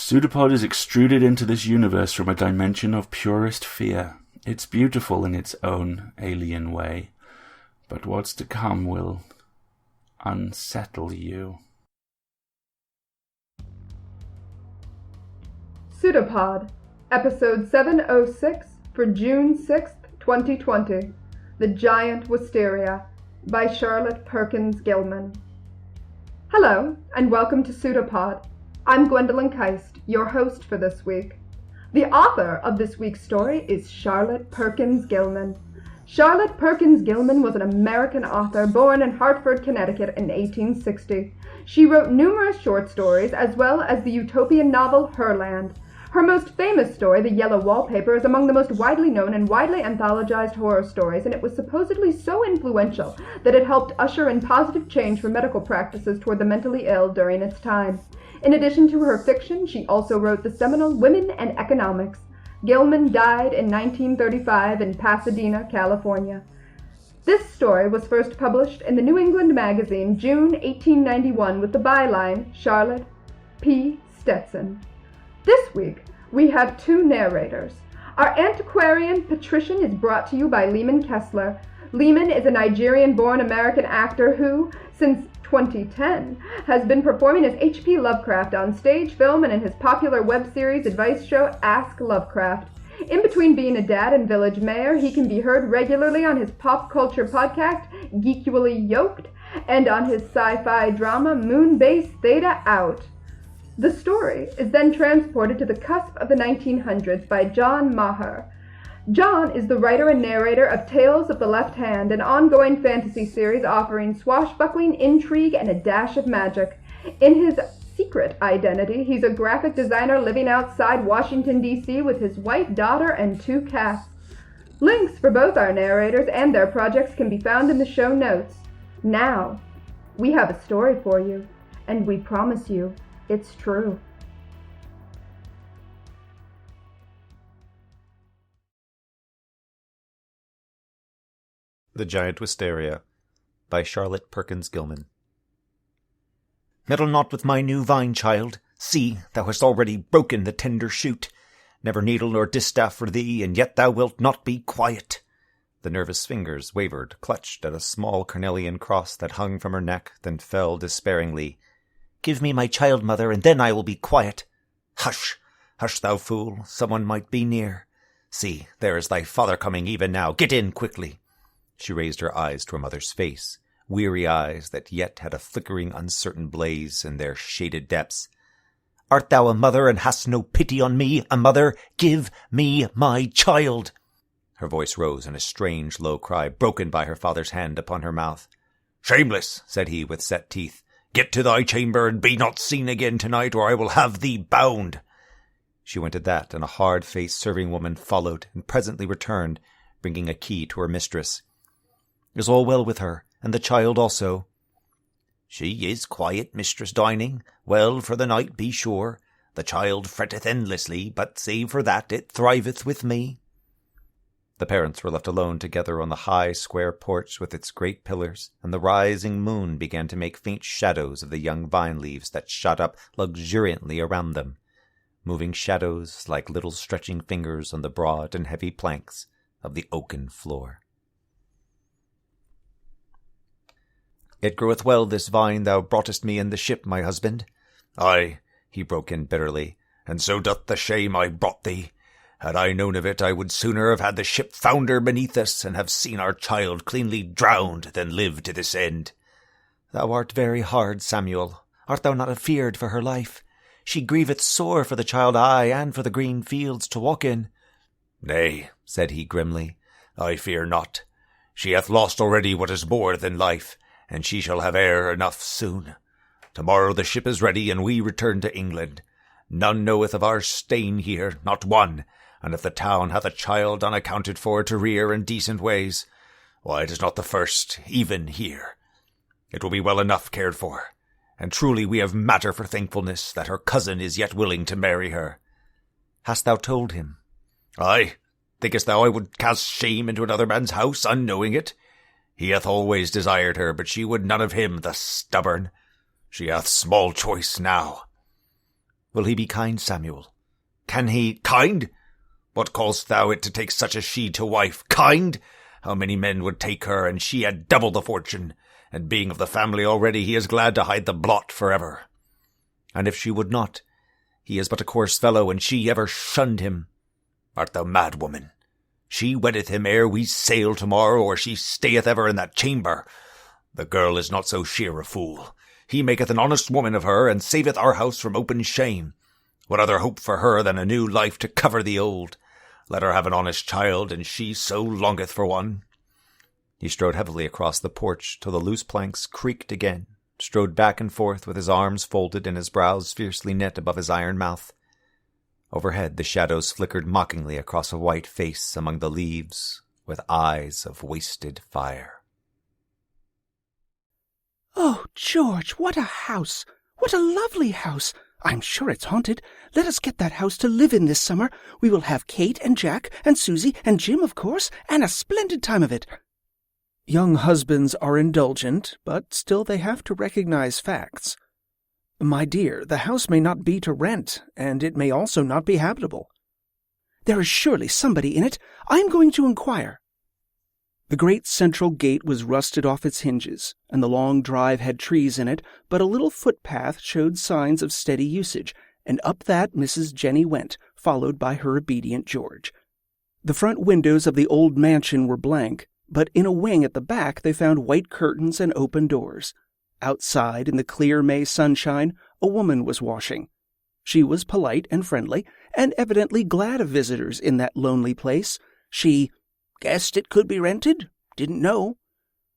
PseudoPod is extruded into this universe from a dimension of purest fear. It's beautiful in its own alien way, but what's to come will unsettle you. PseudoPod, Episode 706 for June 6th, 2020. The Giant Wistaria, by Charlotte Perkins Gilman. Hello, and welcome to PseudoPod. I'm Gwendolyn Keist, your host for this week. The author of this week's story is Charlotte Perkins Gilman. Charlotte Perkins Gilman was an American author born in Hartford, Connecticut in 1860. She wrote numerous short stories as well as the utopian novel Herland. Her most famous story, The Yellow Wallpaper, is among the most widely known and widely anthologized horror stories, and it was supposedly so influential that it helped usher in positive change for medical practices toward the mentally ill during its time. In addition to her fiction, she also wrote the seminal Women and Economics. Gilman died in 1935 in Pasadena, California. This story was first published in the New England Magazine, June 1891, with the byline, Charlotte P. Stetson. This week, we have two narrators. Our antiquarian patrician is brought to you by Lehman Kessler. Lehman is a Nigerian-born American actor who, since 2010, has been performing as H.P. Lovecraft on stage, film, and in his popular web series advice show Ask Lovecraft. In between being a dad and village mayor, he can be heard regularly on his pop culture podcast, Geekually Yoked, and on his sci-fi drama, Moonbase Theta Out. The story is then transported to the cusp of the 1900s by John Maher. John is the writer and narrator of Tales of the Left Hand, an ongoing fantasy series offering swashbuckling, intrigue, and a dash of magic. In his secret identity, he's a graphic designer living outside Washington, D.C. with his wife, daughter, and two cats. Links for both our narrators and their projects can be found in the show notes. Now, we have a story for you, and we promise you, it's true. The Giant Wistaria, by Charlotte Perkins Gilman. Meddle not with my new vine, child. See, thou hast already broken the tender shoot. Never needle nor distaff for thee, and yet thou wilt not be quiet. The nervous fingers wavered, clutched at a small cornelian cross that hung from her neck, then fell despairingly. Give me my child, mother, and then I will be quiet. Hush, hush, thou fool, someone might be near. See, there is thy father coming even now. Get in quickly. She raised her eyes to her mother's face, weary eyes that yet had a flickering, uncertain blaze in their shaded depths. Art thou a mother, and hast no pity on me, a mother? Give me my child. Her voice rose in a strange, low cry, broken by her father's hand upon her mouth. Shameless, said he with set teeth. Get to thy chamber, and be not seen again tonight, or I will have thee bound. She went at that, and a hard-faced serving woman followed, and presently returned, bringing a key to her mistress. Is all well with her, and the child also? She is quiet, Mistress Dining, well for the night, be sure. The child fretteth endlessly, but save for that, it thriveth with me. The parents were left alone together on the high square porch with its great pillars, and the rising moon began to make faint shadows of the young vine leaves that shot up luxuriantly around them, moving shadows like little stretching fingers on the broad and heavy planks of the oaken floor. It groweth well, this vine thou broughtest me in the ship, my husband. Ay, he broke in bitterly, and so doth the shame I brought thee. Had I known of it, I would sooner have had the ship founder beneath us, and have seen our child cleanly drowned, than live to this end. Thou art very hard, Samuel. Art thou not afeard for her life? She grieveth sore for the child, aye, and for the green fields to walk in. Nay, said he grimly, I fear not. She hath lost already what is more than life, and she shall have air enough soon. Tomorrow the ship is ready, and we return to England. None knoweth of our staying here, not one, and if the town hath a child unaccounted for to rear in decent ways, why, it is not the first, even here. It will be well enough cared for, and truly we have matter for thankfulness that her cousin is yet willing to marry her. Hast thou told him? Ay, thinkest thou I would cast shame into another man's house, unknowing it? He hath always desired her, but she would none of him, the stubborn. She hath small choice now. Will he be kind, Samuel? Can he— Kind? What call'st thou it to take such as she to wife? Kind? How many men would take her, and she had double the fortune? And being of the family already, he is glad to hide the blot forever. And if she would not, he is but a coarse fellow, and she ever shunned him. Art thou mad, woman? She weddeth him ere we sail tomorrow, or she stayeth ever in that chamber. The girl is not so sheer a fool. He maketh an honest woman of her, and saveth our house from open shame. What other hope for her than a new life to cover the old? Let her have an honest child, and she so longeth for one. He strode heavily across the porch till the loose planks creaked again, strode back and forth with his arms folded and his brows fiercely knit above his iron mouth. Overhead the shadows flickered mockingly across a white face among the leaves, with eyes of wasted fire. "Oh, George, what a house! What a lovely house! I'm sure it's haunted. Let us get that house to live in this summer. We will have Kate and Jack and Susie and Jim, of course, and a splendid time of it." Young husbands are indulgent, but still they have to recognize facts. "My dear, the house may not be to rent, and it may also not be habitable." "There is surely somebody in it. I'm going to inquire." The great central gate was rusted off its hinges, and the long drive had trees in it, but a little footpath showed signs of steady usage, and up that Mrs. Jenny went, followed by her obedient George. The front windows of the old mansion were blank, but in a wing at the back they found white curtains and open doors. Outside, in the clear May sunshine, a woman was washing. She was polite and friendly, and evidently glad of visitors in that lonely place. She guessed it could be rented, didn't know.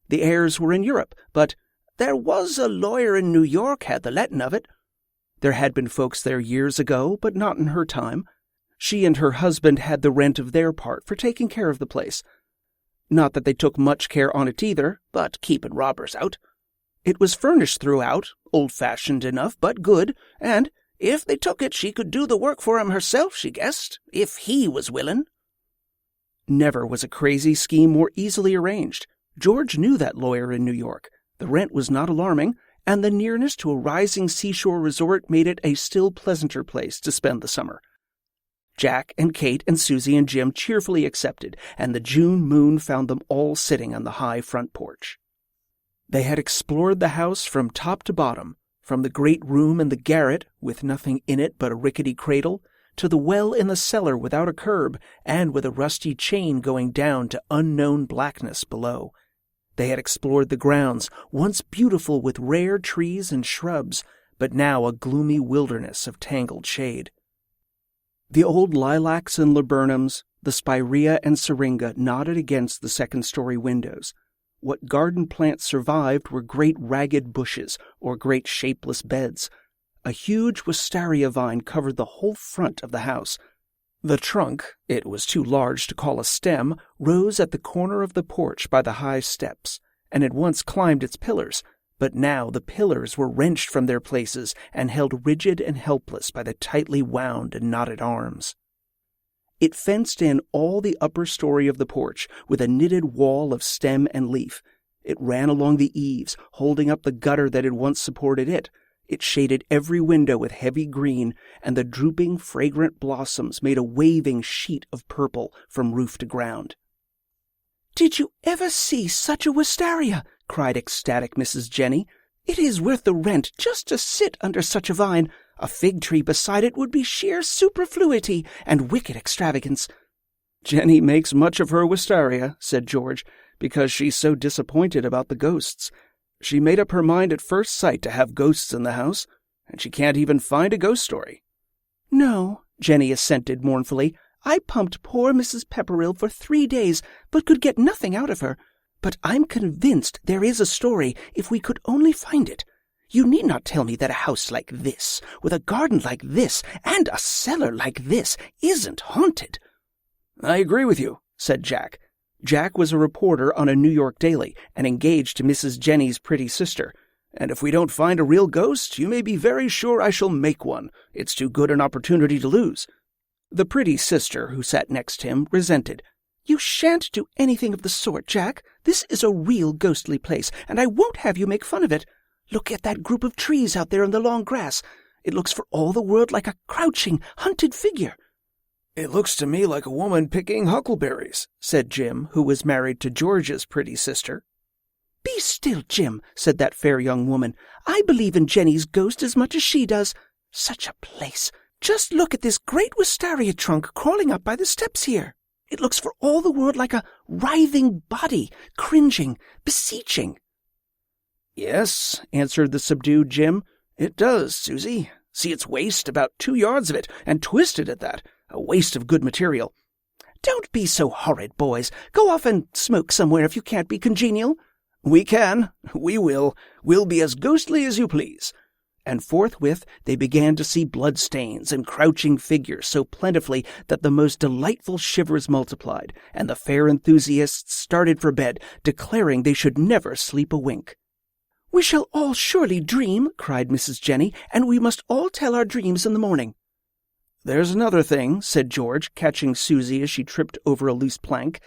The heirs were in Europe, but there was a lawyer in New York had the letting of it. There had been folks there years ago, but not in her time. She and her husband had the rent of their part for taking care of the place. Not that they took much care on it either, but keeping robbers out. It was furnished throughout, old-fashioned enough, but good, and if they took it, she could do the work for 'em herself, she guessed, if he was willin'. Never was a crazy scheme more easily arranged. George knew that lawyer in New York. The rent was not alarming, and the nearness to a rising seashore resort made it a still pleasanter place to spend the summer. Jack and Kate and Susie and Jim cheerfully accepted, and the June moon found them all sitting on the high front porch. They had explored the house from top to bottom, from the great room in the garret, with nothing in it but a rickety cradle, to the well in the cellar without a curb, and with a rusty chain going down to unknown blackness below. They had explored the grounds, once beautiful with rare trees and shrubs, but now a gloomy wilderness of tangled shade. The old lilacs and laburnums, the spirea and syringa nodded against the second-story windows. What garden plants survived were great ragged bushes or great shapeless beds. A huge wistaria vine covered the whole front of the house. The trunk, it was too large to call a stem, rose at the corner of the porch by the high steps, and had once climbed its pillars, but now the pillars were wrenched from their places and held rigid and helpless by the tightly wound and knotted arms. It fenced in all the upper story of the porch with a knitted wall of stem and leaf. It ran along the eaves, holding up the gutter that had once supported it. It shaded every window with heavy green, and the drooping, fragrant blossoms made a waving sheet of purple from roof to ground. "Did you ever see such a wistaria?" cried ecstatic Mrs. Jenny. "It is worth the rent just to sit under such a vine. A fig tree beside it would be sheer superfluity and wicked extravagance." "Jenny makes much of her wistaria," said George, "because she's so disappointed about the ghosts. She made up her mind at first sight to have ghosts in the house, and she can't even find a ghost story." "No," Jenny assented mournfully. "I pumped poor Mrs. Pepperell for 3 days, but could get nothing out of her. But I'm convinced there is a story if we could only find it. You need not tell me that a house like this, with a garden like this, and a cellar like this, isn't haunted." "I agree with you," said Jack. Jack was a reporter on a New York daily and engaged to Mrs. Jenny's pretty sister. "And if we don't find a real ghost, you may be very sure I shall make one. It's too good an opportunity to lose." The pretty sister, who sat next him, resented. "You shan't do anything of the sort, Jack. This is a real ghostly place, and I won't have you make fun of it. Look at that group of trees out there in the long grass. It looks for all the world like a crouching, hunted figure." "It looks to me like a woman picking huckleberries," said Jim, who was married to George's pretty sister. "Be still, Jim," said that fair young woman. "I believe in Jenny's ghost as much as she does. Such a place! Just look at this great wistaria trunk crawling up by the steps here. It looks for all the world like a writhing body, cringing, beseeching." "Yes," answered the subdued Jim, "it does, Susie. See its waist, about 2 yards of it, and twisted at that. A waste of good material." "Don't be so horrid, boys. Go off and smoke somewhere if you can't be congenial." "We can. We will. We'll be as ghostly as you please." And forthwith they began to see bloodstains and crouching figures so plentifully that the most delightful shivers multiplied, and the fair enthusiasts started for bed, declaring they should never sleep a wink. "We shall all surely dream," cried Mrs. Jenny, "and we must all tell our dreams in the morning." "There's another thing," said George, catching Susie as she tripped over a loose plank,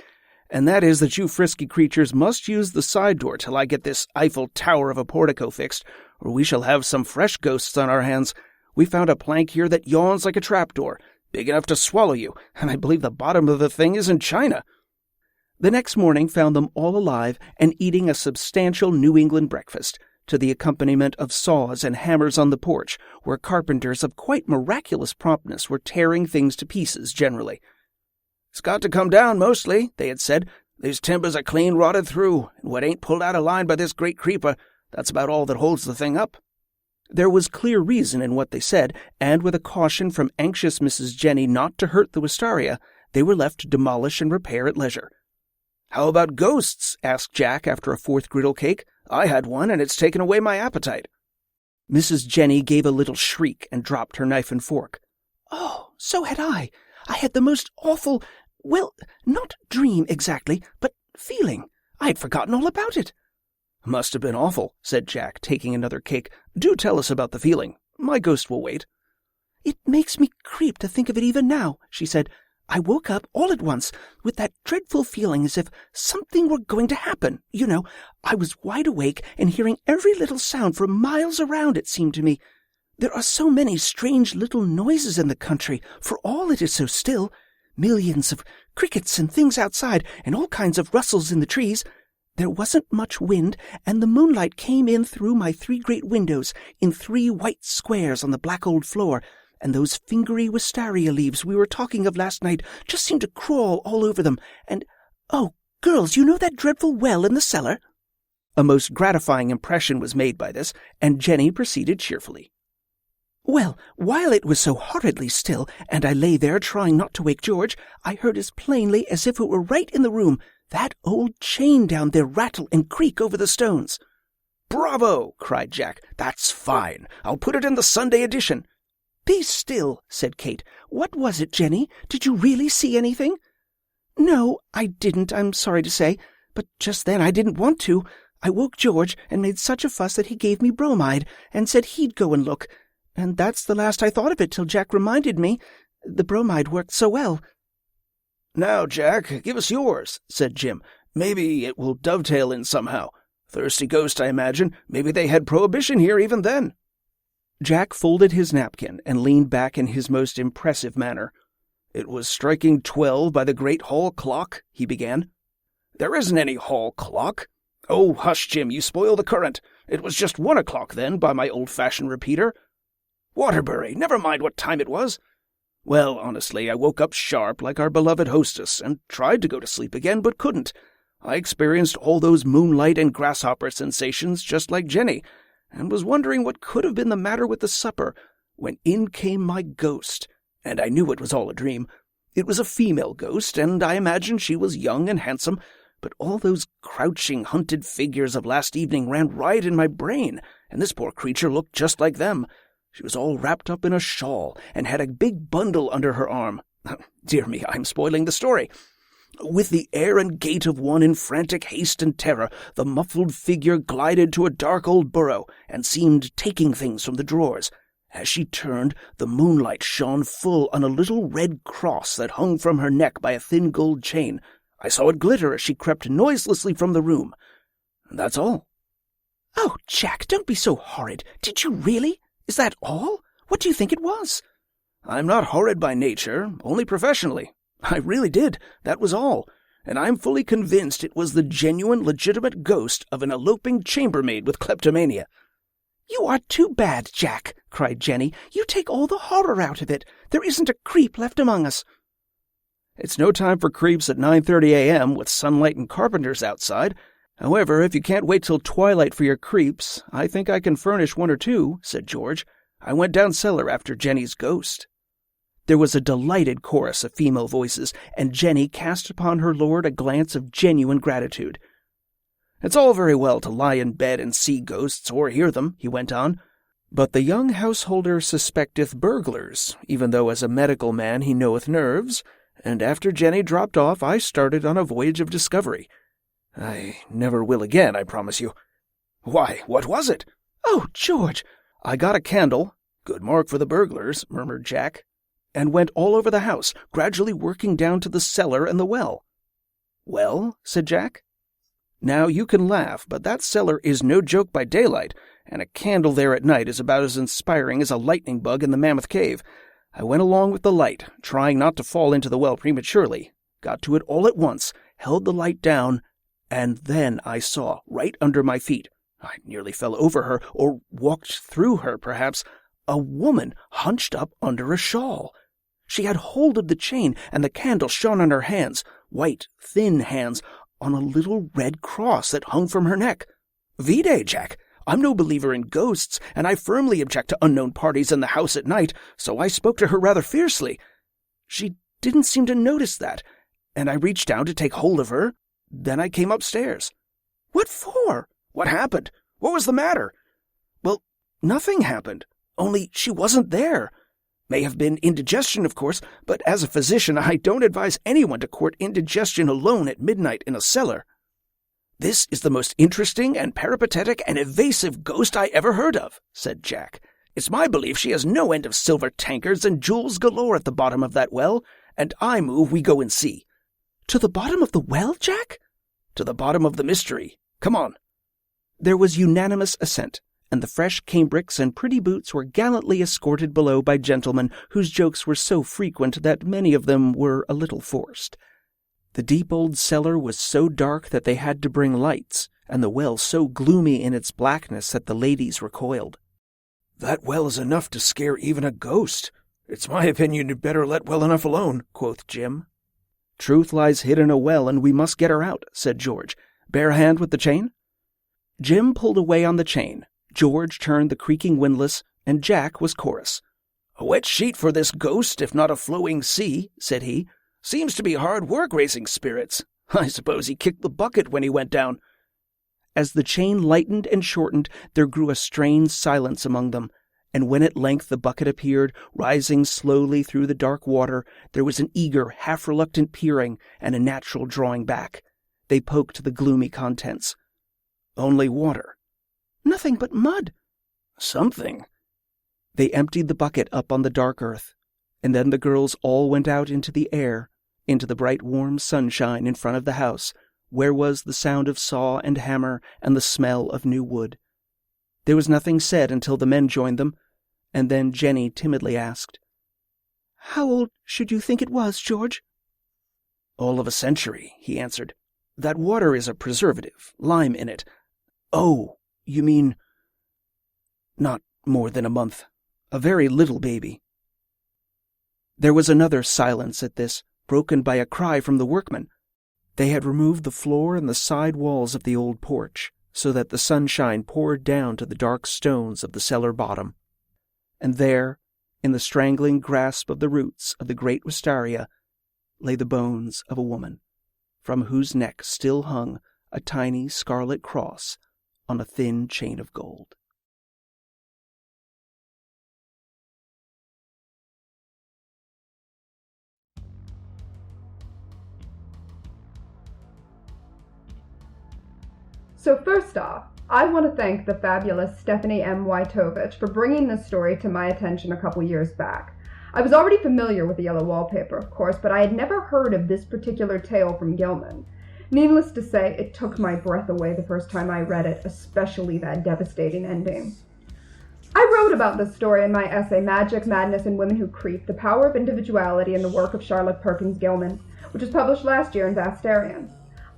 "and that is that you frisky creatures must use the side door till I get this Eiffel Tower of a portico fixed, or we shall have some fresh ghosts on our hands. We found a plank here that yawns like a trapdoor, big enough to swallow you, and I believe the bottom of the thing is in China." The next morning found them all alive and eating a substantial New England breakfast, to the accompaniment of saws and hammers on the porch, where carpenters of quite miraculous promptness were tearing things to pieces generally. "It's got to come down mostly," they had said. "These timbers are clean rotted through, and what ain't pulled out of line by this great creeper, that's about all that holds the thing up." There was clear reason in what they said, and with a caution from anxious Mrs. Jenny not to hurt the wistaria, they were left to demolish and repair at leisure. "How about ghosts?" asked Jack after a fourth griddle cake. "I had one, and it's taken away my appetite." Mrs. Jenny gave a little shriek and dropped her knife and fork. "Oh, so had I. I had the most awful, well, not dream exactly, but feeling. I had forgotten all about it." "Must have been awful," said Jack, taking another cake. "Do tell us about the feeling. My ghost will wait." "It makes me creep to think of it even now," she said. "I woke up all at once with that dreadful feeling as if something were going to happen. You know, I was wide awake and hearing every little sound for miles around, it seemed to me. There are so many strange little noises in the country, for all it is so still. Millions of crickets and things outside, and all kinds of rustles in the trees. There wasn't much wind, and the moonlight came in through my 3 great windows in 3 white squares on the black old floor, and those fingery wistaria leaves we were talking of last night just seemed to crawl all over them, and, oh, girls, you know that dreadful well in the cellar?" A most gratifying impression was made by this, and Jenny proceeded cheerfully. "Well, while it was so horridly still, and I lay there trying not to wake George, I heard as plainly as if it were right in the room that old chain down there rattle and creak over the stones." "Bravo!" cried Jack. "That's fine. I'll put it in the Sunday edition." "Be still," said Kate. "What was it, Jenny? Did you really see anything?" "No, I didn't, I'm sorry to say. But just then I didn't want to. I woke George and made such a fuss that he gave me bromide and said he'd go and look. And that's the last I thought of it till Jack reminded me. The bromide worked so well." "Now, Jack, give us yours," said Jim. "Maybe it will dovetail in somehow. Thirsty ghost, I imagine. Maybe they had prohibition here even then." Jack folded his napkin and leaned back in his most impressive manner. "It was striking 12 by the great hall clock," he began. "There isn't any hall clock." "Oh, hush, Jim, you spoil the current. It was just 1 o'clock then, by my old-fashioned repeater." "Waterbury, never mind what time it was." "Well, honestly, I woke up sharp like our beloved hostess, and tried to go to sleep again, but couldn't. I experienced all those moonlight and grasshopper sensations just like Jenny, and was wondering what could have been the matter with the supper, when in came my ghost, and I knew it was all a dream. It was a female ghost, and I imagined she was young and handsome, but all those crouching, hunted figures of last evening ran right in my brain, and this poor creature looked just like them. She was all wrapped up in a shawl, and had a big bundle under her arm. Dear me, I'm spoiling the story. With the air and gait of one in frantic haste and terror, the muffled figure glided to a dark old burrow, and seemed taking things from the drawers. As she turned, the moonlight shone full on a little red cross that hung from her neck by a thin gold chain. I saw it glitter as she crept noiselessly from the room. That's all." "Oh, Jack, don't be so horrid. Did you really? Is that all? What do you think it was?" "I'm not horrid by nature, only professionally. I really did, that was all. And I'm fully convinced it was the genuine, legitimate ghost of an eloping chambermaid with kleptomania." "You are too bad, Jack," cried Jenny. "You take all the horror out of it. There isn't a creep left among us." "It's no time for creeps at 9:30 a.m. with sunlight and carpenters outside. However, if you can't wait till twilight for your creeps, I think I can furnish one or two," said George. "I went down cellar after Jenny's ghost." There was a delighted chorus of female voices, and Jenny cast upon her lord a glance of genuine gratitude. "It's all very well to lie in bed and see ghosts or hear them," he went on, "but the young householder suspecteth burglars, even though as a medical man he knoweth nerves, and after Jenny dropped off I started on a voyage of discovery. I never will again, I promise you." "Why, what was it?" "Oh, George!" "I got a candle, good mark for the burglars," murmured Jack, "and went all over the house, gradually working down to the cellar and the well." "Well?" said Jack. "Now, you can laugh, but that cellar is no joke by daylight, and a candle there at night is about as inspiring as a lightning bug in the Mammoth Cave. I went along with the light, trying not to fall into the well prematurely, got to it all at once, held the light down, and then I saw, right under my feet, I nearly fell over her, or walked through her, perhaps, a woman hunched up under a shawl. She had hold of the chain, and the candle shone on her hands, white, thin hands, on a little red cross that hung from her neck. Vide, Jack! I'm no believer in ghosts, and I firmly object to unknown parties in the house at night, so I spoke to her rather fiercely. She didn't seem to notice that, and I reached down to take hold of her. Then I came upstairs." "What for?" "What happened? What was the matter?" "Well, nothing happened, only she wasn't there. May have been indigestion, of course, but as a physician I don't advise anyone to court indigestion alone at midnight in a cellar." "This is the most interesting and peripatetic and evasive ghost I ever heard of," said Jack. "It's my belief she has no end of silver tankards and jewels galore at the bottom of that well, and I move we go and see." "To the bottom of the well, Jack?" "To the bottom of the mystery. Come on." There was unanimous assent, and the fresh cambrics and pretty boots were gallantly escorted below by gentlemen whose jokes were so frequent that many of them were a little forced. The deep old cellar was so dark that they had to bring lights, and the well so gloomy in its blackness that the ladies recoiled. "That well is enough to scare even a ghost. It's my opinion you'd better let well enough alone," quoth Jim. "Truth lies hid in a well, and we must get her out," said George. "Bear a hand with the chain?" Jim pulled away on the chain, George turned the creaking windlass, and Jack was chorus. "A wet sheet for this ghost, if not a flowing sea," said he. "Seems to be hard work raising spirits. I suppose he kicked the bucket when he went down." As the chain lightened and shortened, there grew a strained silence among them, and when at length the bucket appeared, rising slowly through the dark water, there was an eager, half-reluctant peering and a natural drawing back. They poked the gloomy contents. "Only water." "Nothing but mud." "Something." They emptied the bucket up on the dark earth, and then the girls all went out into the air, into the bright warm sunshine in front of the house, where was the sound of saw and hammer and the smell of new wood. There was nothing said until the men joined them, and then Jenny timidly asked, "How old should you think it was, George?" "All of a century," he answered. "That water is a preservative, lime in it." "Oh, you mean—" "Not more than a month. A very little baby." There was another silence at this, broken by a cry from the workmen. They had removed the floor and the side walls of the old porch, so that the sunshine poured down to the dark stones of the cellar bottom. And there, in the strangling grasp of the roots of the great wistaria, lay the bones of a woman, from whose neck still hung a tiny scarlet cross on a thin chain of gold. So first off, I want to thank the fabulous Stephanie M. Wojtowicz for bringing this story to my attention a couple years back. I was already familiar with the yellow wallpaper, of course, but I had never heard of this particular tale from Gilman. Needless to say, it took my breath away the first time I read it, especially that devastating ending. I wrote about this story in my essay, Magic, Madness, and Women Who Creep, The Power of Individuality in the Work of Charlotte Perkins Gilman, which was published last year in Wistaria.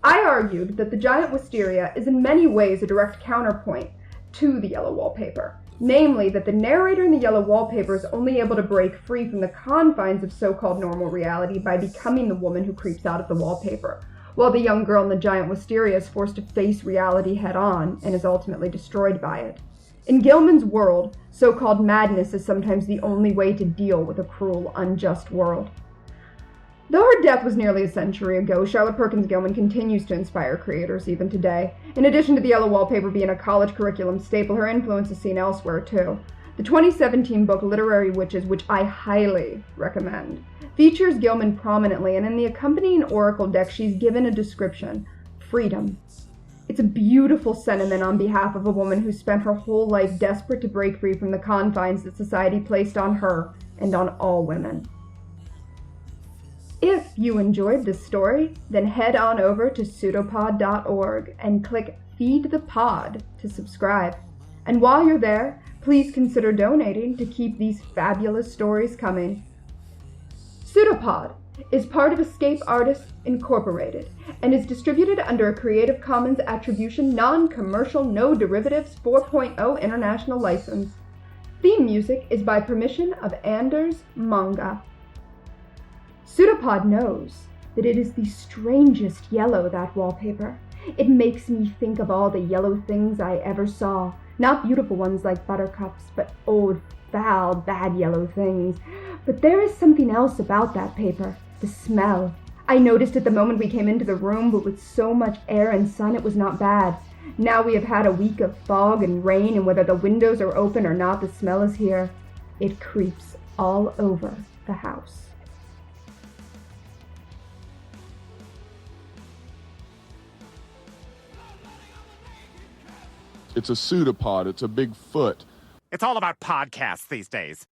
I argued that the giant wisteria is in many ways a direct counterpoint to the yellow wallpaper, namely that the narrator in the yellow wallpaper is only able to break free from the confines of so-called normal reality by becoming the woman who creeps out of the wallpaper, while the young girl in the giant wisteria is forced to face reality head-on and is ultimately destroyed by it. In Gilman's world, so-called madness is sometimes the only way to deal with a cruel, unjust world. Though her death was nearly a century ago, Charlotte Perkins Gilman continues to inspire creators even today. In addition to the yellow wallpaper being a college curriculum staple, her influence is seen elsewhere too. The 2017 book Literary Witches, which I highly recommend, features Gilman prominently, and in the accompanying oracle deck she's given a description: freedom. It's a beautiful sentiment on behalf of a woman who spent her whole life desperate to break free from the confines that society placed on her and on all women. If you enjoyed this story, then head on over to PseudoPod.org and click Feed the Pod to subscribe. And while you're there, please consider donating to keep these fabulous stories coming. PseudoPod is part of Escape Artists Incorporated and is distributed under a Creative Commons Attribution Non-Commercial No Derivatives 4.0 International License. Theme music is by permission of Anders Manga. PseudoPod knows that it is the strangest yellow, that wallpaper. It makes me think of all the yellow things I ever saw. Not beautiful ones like buttercups, but old, foul, bad yellow things. But there is something else about that paper. The smell. I noticed it the moment we came into the room, but with so much air and sun it was not bad. Now we have had a week of fog and rain, and whether the windows are open or not, the smell is here. It creeps all over the house. It's a pseudopod. It's a big foot. It's all about podcasts these days.